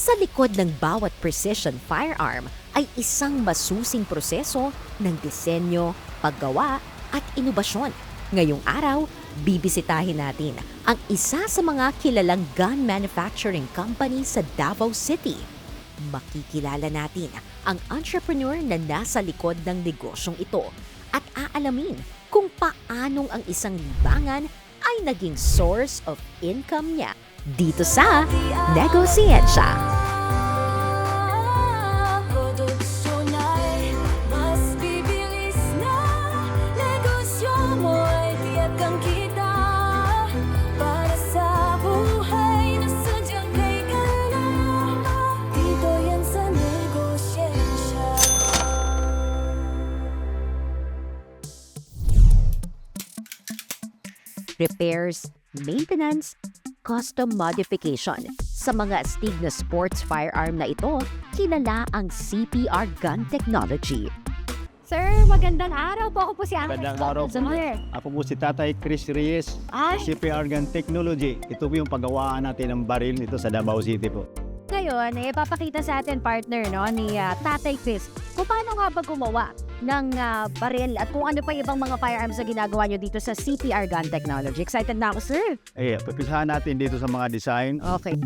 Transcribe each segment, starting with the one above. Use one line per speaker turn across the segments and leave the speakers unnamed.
Sa likod ng bawat precision firearm ay isang masusing proseso ng disenyo, paggawa at inobasyon. Ngayong araw, bibisitahin natin ang isa sa mga kilalang gun manufacturing company sa Davao City. Makikilala natin ang entrepreneur na nasa likod ng negosyong ito at aalamin kung paanong ang isang libangan ay naging source of income niya dito sa Negosiyensya. Repairs, maintenance, custom modification. Sa mga astig na sports firearm na ito, kilala ang CPR Gun Technology.
Sir, magandang araw po. Ako po si Angel.
Magandang araw po. Ako po si Tatay Chris Reyes,
Ay,
CPR Gun Technology. Ito po yung paggawaan natin ng baril dito sa Davao City po.
ngayon, ipapakita sa atin partner no, ni Tatay Chris kung paano nga ba gumawa ng baril at kung ano pa ibang mga firearms na ginagawa nyo dito sa CPR Gun Technology. Excited na ako, sir.
Papisahan natin dito sa mga design.
Okay.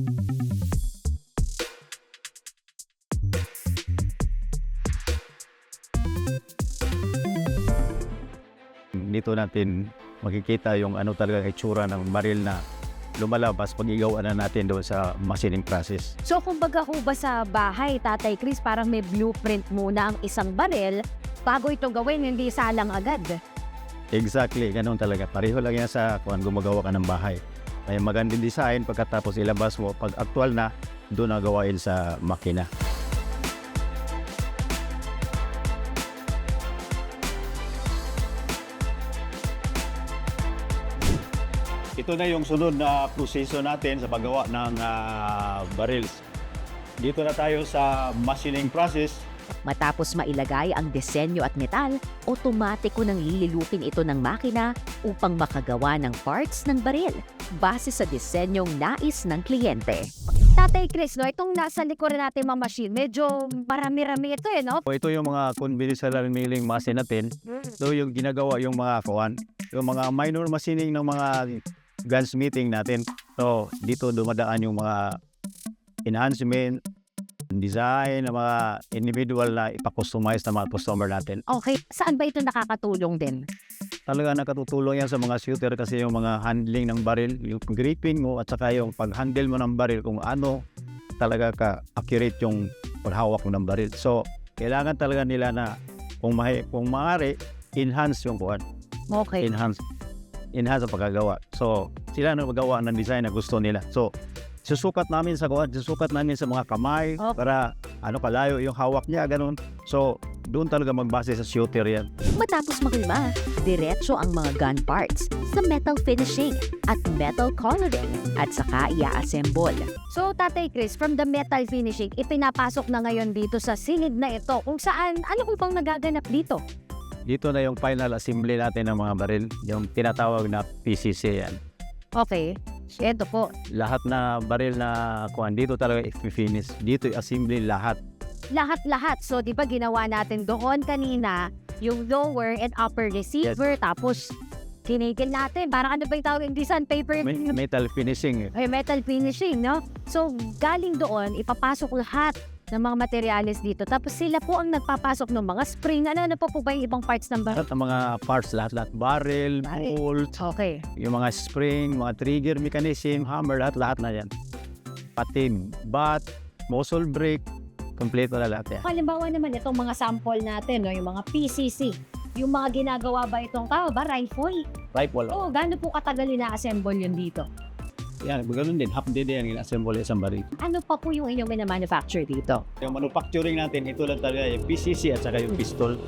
Dito natin makikita yung ano talaga itsura ng baril na lumalabas pag igawa na natin doon sa machining process.
So, kumbaga ho ba sa bahay, Tatay Chris, parang may blueprint muna ang isang baril bago ito gawin, hindi salang agad.
Exactly, ganun talaga. Pareho lang yan sa kung gumagawa ka ng bahay. May magandang design, pagkatapos ilabas mo, pag actual na, doon na gawain sa makina. Ito na yung sunod na proseso natin sa paggawa ng barils. Dito na tayo sa machining process.
Matapos mailagay ang disenyo at metal, otomatiko nang lililupin ito ng makina upang makagawa ng parts ng baril base sa disenyong nais ng kliyente.
Tatay Chris, no, itong nasa likuran natin mga machine, medyo marami-rami ito no?
Ito yung mga conventional milling machine natin. So yung ginagawa yung mga yung mga minor machining ng mga gunsmithing natin. So dito dumadaan yung mga enhancement, design ng mga individual na ipakustomize na mga customer natin.
Okay, saan ba ito nakakatulong din?
Talaga nakatutulong yan sa mga shooter kasi yung mga handling ng baril, yung gripping mo at saka yung pag-handle mo ng baril kung ano talaga ka-accurate yung paghawak mo ng baril. So, kailangan talaga nila na kung maaari, enhance yung kuwan.
Okay.
Enhance ang pagkagawa. So, sila na magawa ng design na gusto nila. So, susukat namin sa mga kamay para kalayo yung hawak niya, ganun. So, doon talaga magbase sa shooter yan.
Matapos makalma, diretso ang mga gun parts sa metal finishing at metal coloring at saka i-assemble.
So, Tatay Chris, from the metal finishing, ipinapasok na ngayon dito sa silid na ito kung saan, ano po bang nagaganap dito?
Dito na yung final assembly natin ng mga baril, yung tinatawag na PCC yan.
Okay, ito po.
Lahat na baril na kuhan, dito talaga i-finish. Dito i-assembly lahat.
Lahat-lahat. So, di ba ginawa natin doon kanina yung lower and upper receiver, tapos tinigil natin. Parang ano ba yung tawag yung design paper?
Metal finishing.
Ay, metal finishing, no? So, galing doon, ipapasok lahat ng mga materials dito. Tapos sila po ang nagpapasok ng mga spring. Ano po ba yung ibang parts ng baril?
Lahat ng mga parts, lahat. Barrel, bolt,
Okay.
yung mga spring, mga trigger mechanism, hammer, lahat na yan. Pati bat, muzzle brake, kompleto na lahat yan.
Halimbawa naman itong mga sample natin, no? Yung mga PCC. Yung mga ginagawa ba itong tao ba? Rifle?
Rifle.
Oo, gaano po katagal na-assemble yun dito?
Yan, ganun din. Half day din yung assemble isang baril.
Ano pa po yung inyong manufacture dito?
Yung manufacturing natin, ito lang talaga yung PCC at saka yung pistol.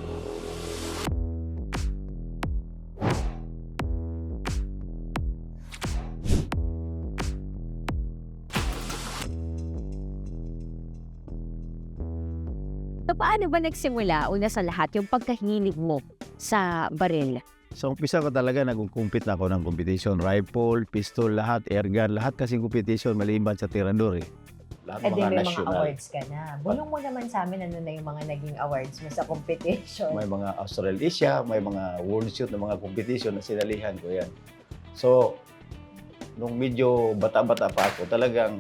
So, paano ba nagsimula una sa lahat yung pagkahilig mo sa baril?
Sa umpisa ko talaga nag-compete na ako ng competition. Rifle, pistol, lahat, airgun, lahat kasing competition maliban sa tirador eh. lahat
Eh
ng
di
mga
may mga
national.
awards ka na. Bulong mo naman sa amin ano na yung mga naging awards mo sa competition.
May mga Australasia, may mga World Shoot na mga competition na sinalihan ko yan. So, nung medyo bata-bata pa ako, talagang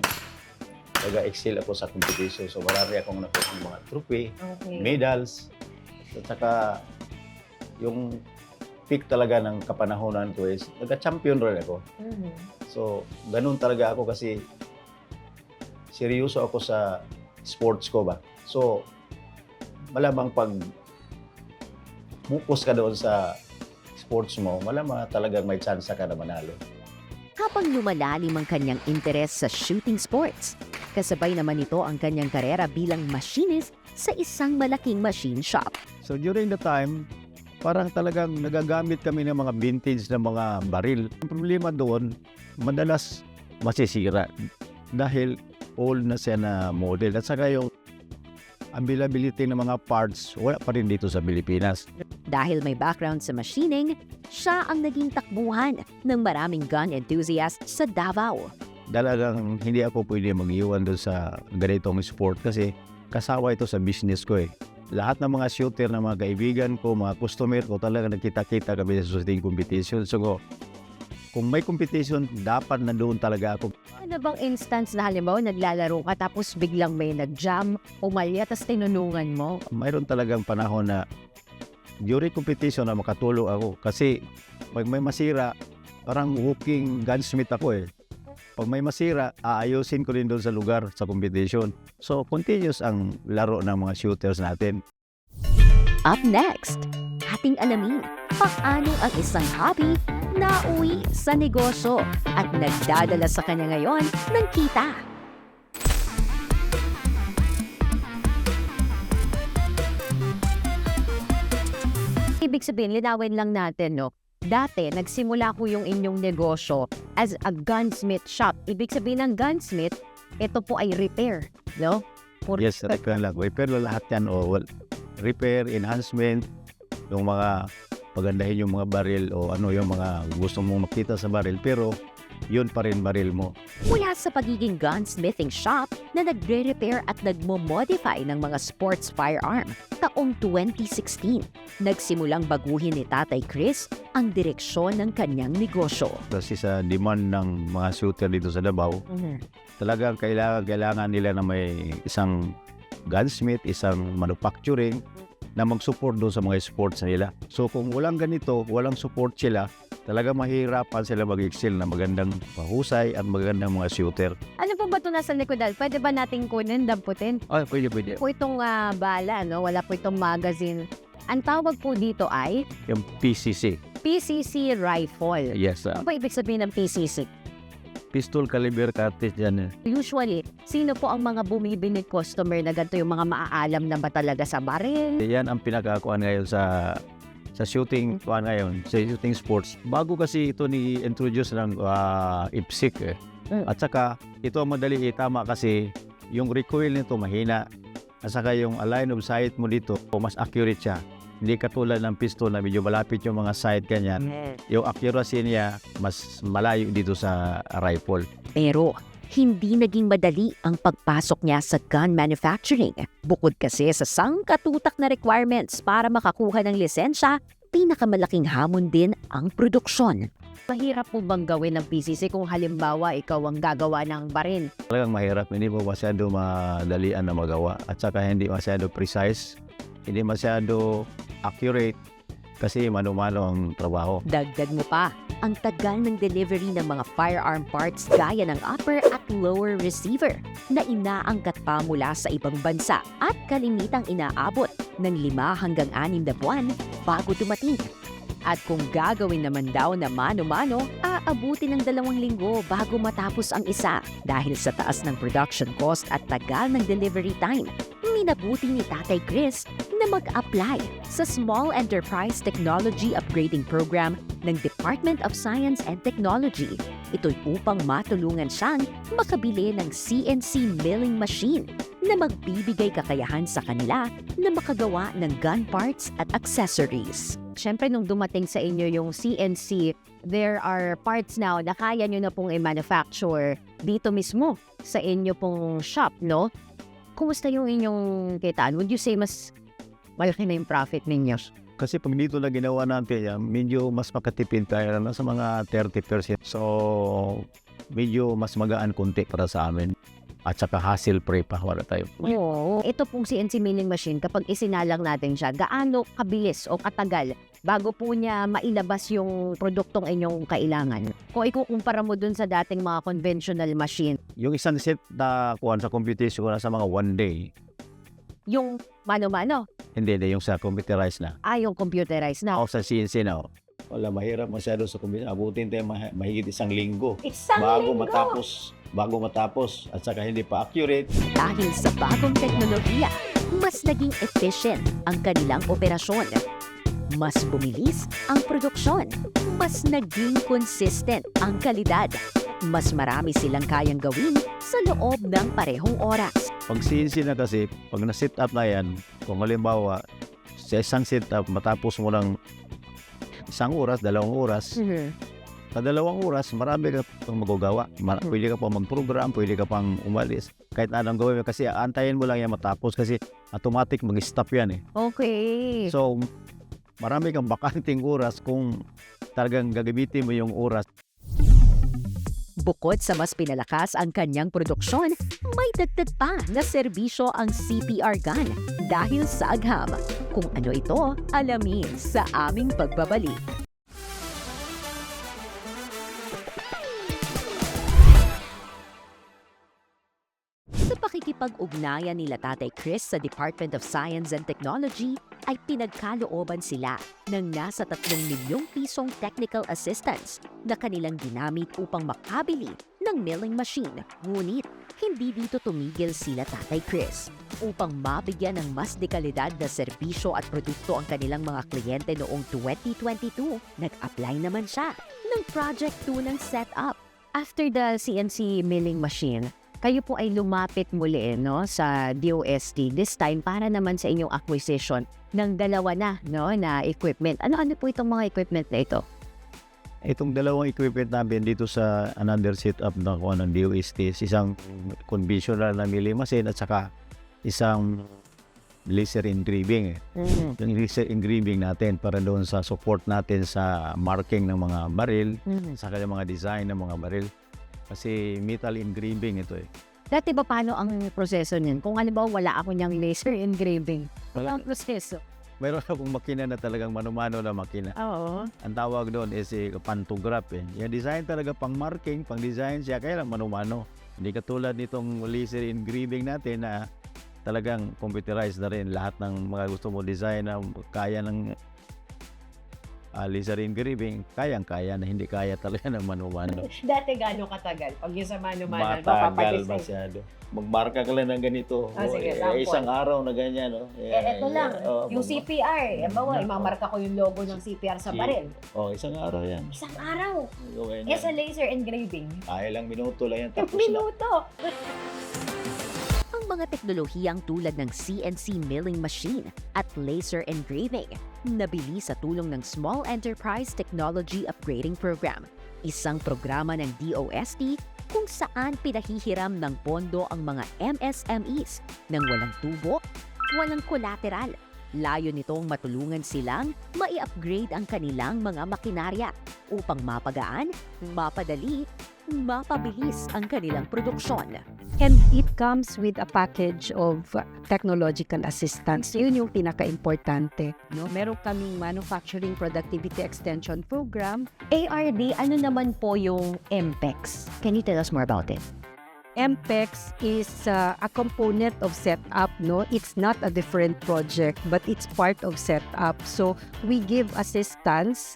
nag-excel ako sa competition. So, marami akong nakuha ng mga trophy,
Okay.
medals, at saka yung peak talaga ng kapanahonan ko is nagka-champion rin ako.
Mhm.
So, ganun talaga ako kasi seryoso ako sa sports ko ba. So, malamang pag focus ka doon sa sports mo, malamang talagang may chance ka na manalo.
Habang lumalalim ang kanyang interes sa shooting sports, kasabay naman ito ang kanyang karera bilang machinist sa isang malaking machine shop.
So during the time, parang talagang nagagamit kami ng mga vintage na mga baril. Ang problema doon, madalas masisira dahil old na siya na model. At saka yung availability ng mga parts, wala pa rin dito sa Pilipinas.
Dahil may background sa machining, siya ang naging takbuhan ng maraming gun enthusiasts sa Davao.
Talagang hindi ako pwede mag-iwan doon sa ganitong sport kasi kasama ito sa business ko eh. Lahat ng mga shooter na mga kaibigan ko, mga customer ko, talaga nagkita-kita kami sa shooting competition. So kung may competition, dapat na doon talaga ako.
Ano bang instance na halimbawa naglalaro ka tapos biglang may nag-jam, umalya, tapos tinunungan mo?
Mayroon talagang panahon na during competition na makatulong ako kasi pag may masira, parang walking gunsmith ako eh. Pag may masira, aayusin ko rin doon sa lugar sa competition. So, continuous ang laro ng mga shooters natin.
Up next, ating alamin paano ang isang hobby nauwi sa negosyo at nagdadala sa kanya ngayon ng kita.
Ibig sabihin, linawin lang natin, no? Dati, nagsimula ko yung inyong negosyo as a gunsmith shop. Ibig sabihin ng gunsmith, ito po ay repair, no?
Yes, repair lang. Repair lang lahat yan. Repair, enhancement, yung mga pagandahin yung mga baril o ano yung mga gusto mong makita sa baril. Pero yun pa rin baril mo.
Mula sa pagiging gunsmithing shop na nagre-repair at nagmo-modify ng mga sports firearm, taong 2016, nagsimulang baguhin ni Tatay Chris ang direksyon ng kanyang negosyo.
Kasi sa demand ng mga shooter dito sa Davao, talagang kailangan nila na may isang gunsmith, isang manufacturing na mag-support doon sa mga sports nila. So kung walang ganito, walang support sila, talaga mahirapan sila mag-excel na magandang pahusay at magandang mga shooter.
Ano po ba ito nasa likodal? Pwede ba nating kunin, damputin?
Ay, pwede.
Po itong bala, no? Wala po itong magazine. Ang tawag po dito ay
Yung PCC.
PCC rifle.
Yes,
Ano ba ibig sabihin ng PCC?
pistol caliber cartridge yan.
Usually, sino po ang mga bumibili customer na ganito yung mga maaalam na ba talaga sa baril?
Yan ang pinakakuan ngayon sa shooting kuan ngayon, sa shooting sports. Bago kasi ito ni-introduce ng IPSC eh. At saka, ito ang madali itama kasi yung recoil nito mahina. At saka yung line of sight mo dito, mas accurate siya. Hindi katulad ng pistol na medyo malapit yung mga sight kanyan. Yung accuracy niya, mas malayo dito sa rifle.
Pero hindi naging madali ang pagpasok niya sa gun manufacturing. Bukod kasi sa sangkatutak na requirements para makakuha ng lisensya, pinakamalaking hamon din ang produksyon.
Mahirap po bang gawin ng PCC kung halimbawa ikaw ang gagawa ng baril?
Talagang mahirap, hindi mo masyado madalian na magawa. At saka hindi masyado precise, hindi masyado accurate kasi mano-mano ang trabaho.
Dagdag mo pa, ang tagal ng delivery ng mga firearm parts gaya ng upper at lower receiver na inaangkat pa mula sa ibang bansa at kalimitang inaabot ng 5 hanggang 6 na buwan bago dumating. At kung gagawin naman daw na mano-mano, aabuti ng 2 linggo bago matapos ang isa dahil sa taas ng production cost at tagal ng delivery time. Minabuti ni Tatay Chris na mag-apply sa Small Enterprise Technology Upgrading Program ng Department of Science and Technology. Ito'y upang matulungan siyang makabili ng CNC milling machine na magbibigay kakayahan sa kanila na makagawa ng gun parts at accessories.
Siyempre, nung dumating sa inyo yung CNC, there are parts now na kaya nyo na pong i-manufacture dito mismo sa inyo pong shop, no? Kumusta yung inyong kitaan? Would you say mas malaki na yung profit ninyo?
Kasi pag dito na ginawa natin yan, medyo mas makatipid tayo na sa mga 30%. So, medyo mas magaan kunti para sa amin. At saka hassle-free pa, wala tayo.
Oo. Ito pong CNC milling machine, kapag isinalang natin siya, gaano kabilis o katagal bago po niya mailabas yung produktong inyong kailangan? Kung ikukumpara mo dun sa dating mga conventional machine,
Yung isang set na kuhan sa computation ko na sa mga 1 day,
yung mano-mano,
hindi, yung sa computerized na.
yung computerized na.
Ako sa CNC na, wala, mahirap masyado sa computer. Abutin tayo mahigit 1 linggo.
Isang
Bago matapos at saka hindi pa accurate.
Dahil sa bagong teknolohiya, mas naging efficient ang kanilang operasyon. Mas bumilis ang produksyon. Mas naging consistent ang kalidad. Mas marami silang kayang gawin sa loob ng parehong oras.
Pag CNC na kasi, pag na-set up na yan, kung halimbawa, sa isang set up, matapos mo lang 1 oras, 2 oras, sa 2 oras, marami ka pang magagawa. Pwede ka pang mag-program, pwede ka pang umalis. Kahit anong gawin mo, kasi antayin mo lang yan matapos kasi automatic mag-stop yan eh.
Okay.
So, marami kang bakanting oras kung talagang gagamitin mo yung oras.
Bukod sa mas pinalakas ang kanyang produksyon, may dagdag pa na serbisyo ang CPR gun dahil sa agham. Kung ano ito, alamin sa aming pagbabalik. Sa pakikipag-ugnayan nila Tatay Chris sa Department of Science and Technology, ay pinagkalooban sila ng nasa 3 milyong pisong technical assistance na kanilang ginamit upang makabili ng milling machine. Ngunit, hindi dito tumigil sila Tatay Chris. Upang mabigyan ng mas dekalidad na serbisyo at produkto ang kanilang mga kliyente noong 2022, nag-apply naman siya ng Project 2 ng setup.
After the CNC milling machine, kayo po ay lumapit muli sa DOST this time para naman sa inyong acquisition ng 2 na equipment. Ano-ano po itong mga equipment na ito?
Itong 2 equipment namin dito sa another setup na kuha ng DOST, isang conventional na milling machine at saka isang laser engraving. Yung laser engraving natin para doon sa support natin sa marking ng mga baril, sa kanyang mga design ng mga baril. Kasi metal engraving ito eh.
Dati ba paano ang proseso niyan? Kung halimbawa wala ako niyang laser engraving,
Wala.
ang proseso?
Mayroon akong makina na talagang mano-mano na makina.
Oo.
Ang tawag doon is pantograph eh. Yung design talaga pang marking, pang design siya, kaya lang mano-mano. Hindi katulad nitong laser engraving natin na talagang computerized na rin. Lahat ng mga gusto mo design na kaya ng laser engraving, kayang-kaya na hindi kaya talaga ng mano-mano.
Dati gano'ng katagal? Pag yung sa mano-mano,
Matagal masyado. Magmarka ka lang ng ganito.
Sige, sample.
Isang araw na ganyan.
Eto lang, yung CPR. Bawa,
Nako.
imamarka ko yung logo ng CPR sa baril.
Isang araw yan.
Isang araw.
Gawin
Sa laser engraving.
ilang minuto lang yan. Tapos na.
Minuto.
Ang mga teknolohiyang tulad ng CNC milling machine at laser engraving nabili sa tulong ng Small Enterprise Technology Upgrading Program, isang programa ng DOST kung saan pinahihiram ng pondo ang mga MSMEs nang walang tubo, walang collateral. Layo nitong matulungan silang mai-upgrade ang kanilang mga makinarya upang mapagaan, mapadali, mapabilis ang kanilang produksyon.
And it comes with a package of technological assistance. Yun yung pinaka-importante. No? Meron kaming Manufacturing Productivity Extension Program.
ARD, ano naman po yung MPEX? Can you tell us more about it?
MPEX is a component of setup. No? It's not a different project, but it's part of setup. So, we give assistance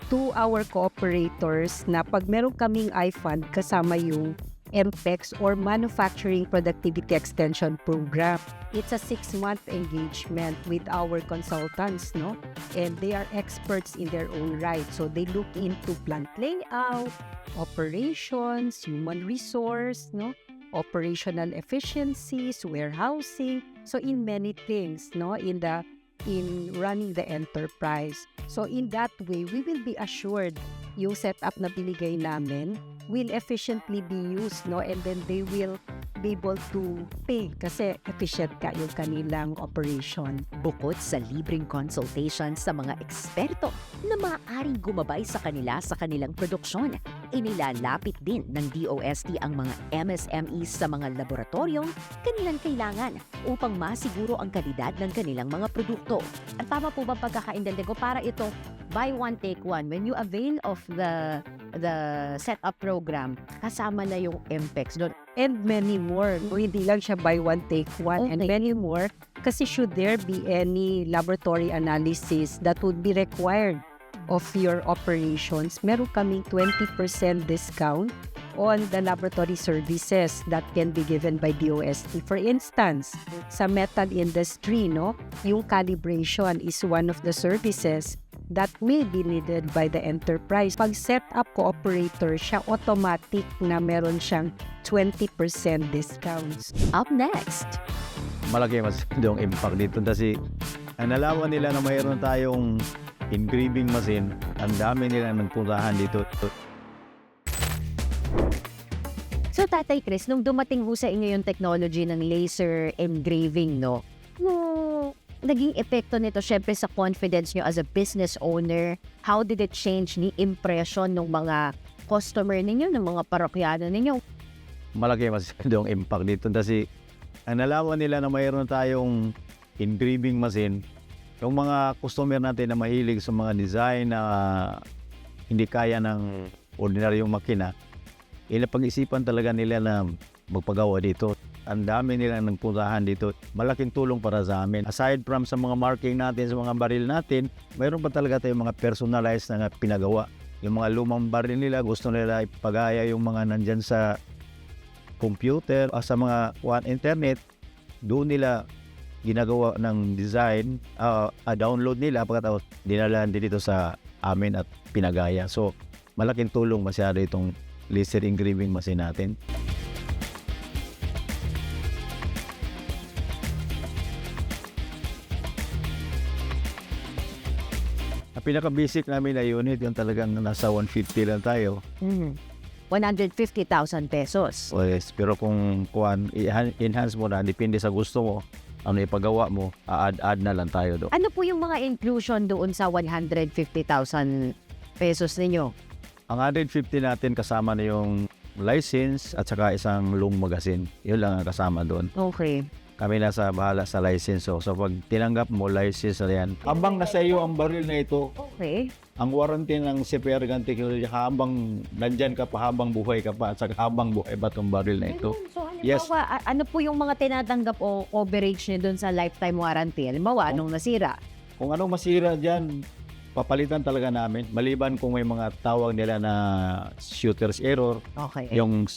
to our cooperators na pag meron kaming iFund kasama yung MPEX or Manufacturing Productivity Extension Program. It's a 6-month engagement with our consultants, no? And they are experts in their own right. So they look into plant layout, operations, human resource, no? operational efficiencies, warehousing, so in many things, no, in running the enterprise. So in that way, we will be assured yung setup na binigay namin will efficiently be used, no, and then they will be able to pay kasi efficient ka yung kanilang operation.
Bukod sa libreng consultation sa mga eksperto na maaaring gumabay sa kanila sa kanilang produksyon, inilalapit din ng DOST ang mga MSMEs sa mga laboratoryong kanilang kailangan upang masiguro ang kalidad ng kanilang mga produkto.
At tama po ba pagkakaintindi ko para ito buy one take one? When you avail of the setup program, kasama na yung MPEX doon.
And many more. So, hindi lang siya buy one, take one, and
Okay.
many more. Kasi should there be any laboratory analysis that would be required of your operations, meron kaming 20% discount on the laboratory services that can be given by DOST. For instance, sa metal industry, no, yung calibration is one of the services that may be needed by the enterprise. Pag set up co-operator siya, automatic na meron siyang 20% discounts.
Up next,
Malaki mas yung impact dito kasi ang nalaman nila na mayroon tayong engraving machine, ang dami nila nagpuntahan dito.
So, Tatay Chris, nung dumating ho sa inyo yung technology ng laser engraving, no, nung naging epekto nito, syempre, sa confidence nyo as a business owner, how did it change ni impression ng mga customer ninyo, ng mga parokyano ninyo?
Malaki mas yung impact dito kasi ang nalaman nila na mayroon tayong engraving machine, yung mga customer natin na mahilig sa mga design na hindi kaya ng ordinaryong makina, pag-isipan talaga nila na magpagawa dito. Ang dami nila nagpuntahan dito. Malaking tulong para sa amin. Aside from sa mga marking natin, sa mga baril natin, mayroon pa talaga tayong mga personalized na pinagawa. Yung mga lumang baril nila, gusto nila ipagaya yung mga nandyan sa computer o sa mga internet, doon nila ginagawa ng design, download nila, pagkatapos dinalahan din dito sa amin at pinagaya. So, malaking tulong masyado itong laser engraving machine natin. Ang pinaka-basic namin na unit, yung talagang nasa 150 lang tayo.
150,000 pesos.
Yes, pero kung enhance mo na, depende sa gusto mo, ano ipagawa mo, add na lang tayo doon.
Ano po yung mga inclusion doon sa 150,000 pesos ninyo?
Ang 150 natin kasama na yung license at saka isang loan magazine. Yun lang ang kasama doon.
Okay.
Kami nasa bahala sa license. So pag tinanggap mo, license na yan. Habang nasa iyo ang baril na ito,
Okay.
ang warranty ng CPR Gun Technology, habang nandyan ka pa, habang buhay ka pa, at saka habang buhay ba itong baril na ito.
So, halimbawa,
Yes.
ano po yung mga tinatanggap o coverage niyo doon sa lifetime warranty? Halimbawa, anong nasira?
Kung anong masira dyan, papalitan talaga namin. Maliban kung may mga tawag nila na shooter's error,
Okay.
yung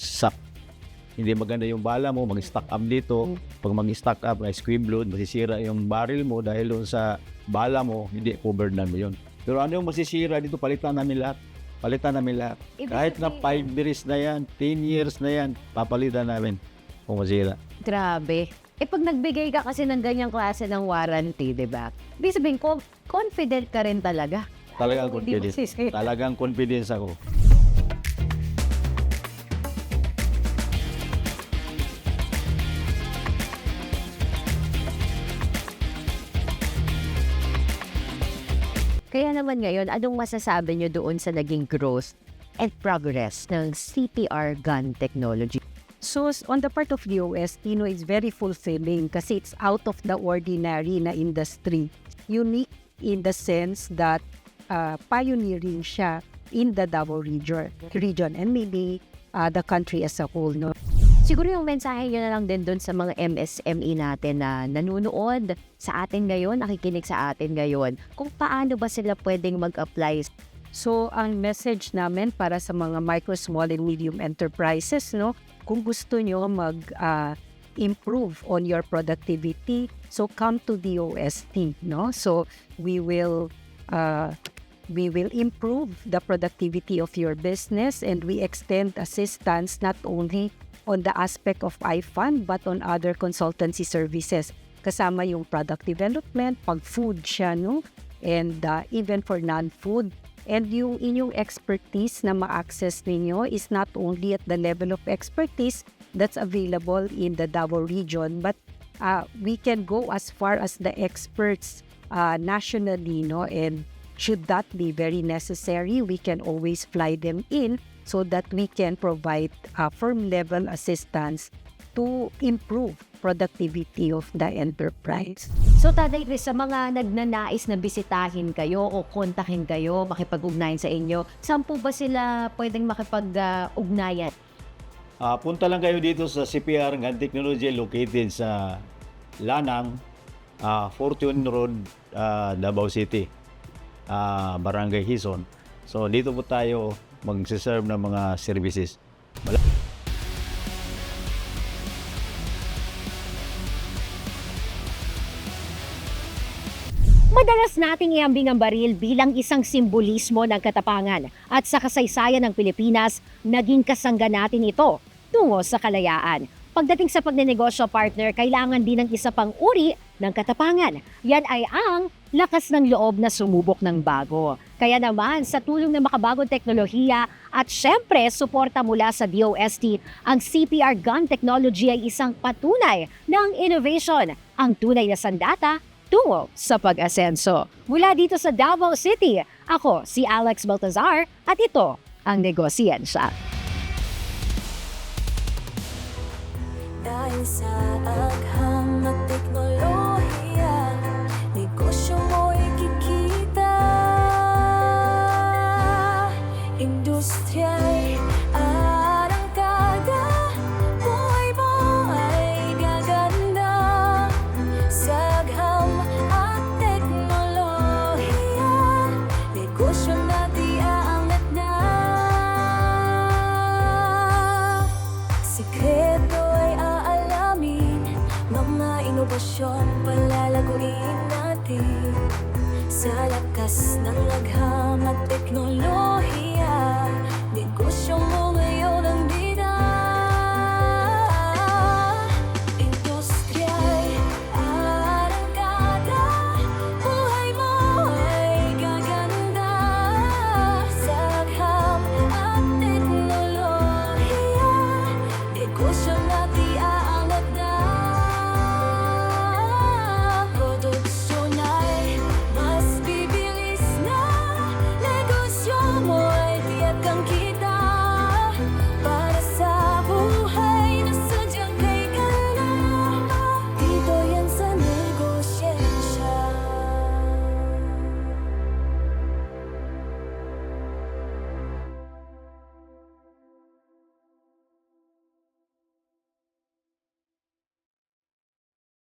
hindi maganda yung bala mo, mag-stock up dito. Pag mag-stock up, na squib load, masisira yung barrel mo dahil doon sa bala mo, hindi covered namin yun. Pero ano yung masisira dito, palitan namin lahat. Palitan namin lahat.
Ibig
Kahit na
sabihin-
5 years na yan, 10 years na yan, papalitan namin kung masira.
Grabe. Pag nagbigay ka kasi ng ganyang klase ng warranty, di ba? Ibig sabihin, confident ka rin talaga.
Talagang
Hindi
confidence.
masisira.
Talagang confidence ako.
Kaya naman ngayon, anong masasabi nyo doon sa naging growth and progress ng CPR gun technology?
So, on the part of DOST, it's very fulfilling kasi it's out of the ordinary na industry. Unique in the sense that pioneering siya in the Davao region and maybe the country as a whole. No?
Siguro yung mensahe nyo na lang din doon sa mga MSME natin na nanonood sa atin ngayon, nakikinig sa atin ngayon, kung paano ba sila pwedeng mag-apply.
So, ang message namin para sa mga micro, small, and medium enterprises, no, kung gusto nyo mag-improve on your productivity, so come to DOST, no? So, we will improve the productivity of your business and we extend assistance not only on the aspect of iFund but on other consultancy services. Kasama yung product development, pag food siya, no? And even for non-food. And yung inyong expertise na ma-access ninyo is not only at the level of expertise that's available in the Davao region, but we can go as far as the experts nationally, no? And should that be very necessary, we can always fly them in so that we can provide firm-level assistance to improve productivity of the enterprise.
So Tatay Chris, sa mga nagnanais na bisitahin kayo o kontakin kayo, makipag-ugnayan sa inyo, saan po ba sila pwedeng makipag-ugnayan?
Punta lang kayo dito sa CPR GAN Technology located sa Lanang, Fortune Road, Davao City, Barangay Hison. So dito po tayo mag-serve ng mga services.
Madalas nating iambing ang baril bilang isang simbolismo ng katapangan at sa kasaysayan ng Pilipinas, naging kasangga natin ito tungo sa kalayaan. Pagdating sa pagnenegosyo, partner, kailangan din ng isa pang uri ng katapangan. Yan ay ang lakas ng loob na sumubok ng bago. Kaya naman, sa tulong ng makabagong teknolohiya at syempre, suporta mula sa DOST, ang CPR Gun Technology ay isang patunay ng innovation, ang tunay na sandata tungo sa pag-asenso. Mula dito sa Davao City, ako si Alex Baltazar at ito ang Negosiyensya.
Dahil sa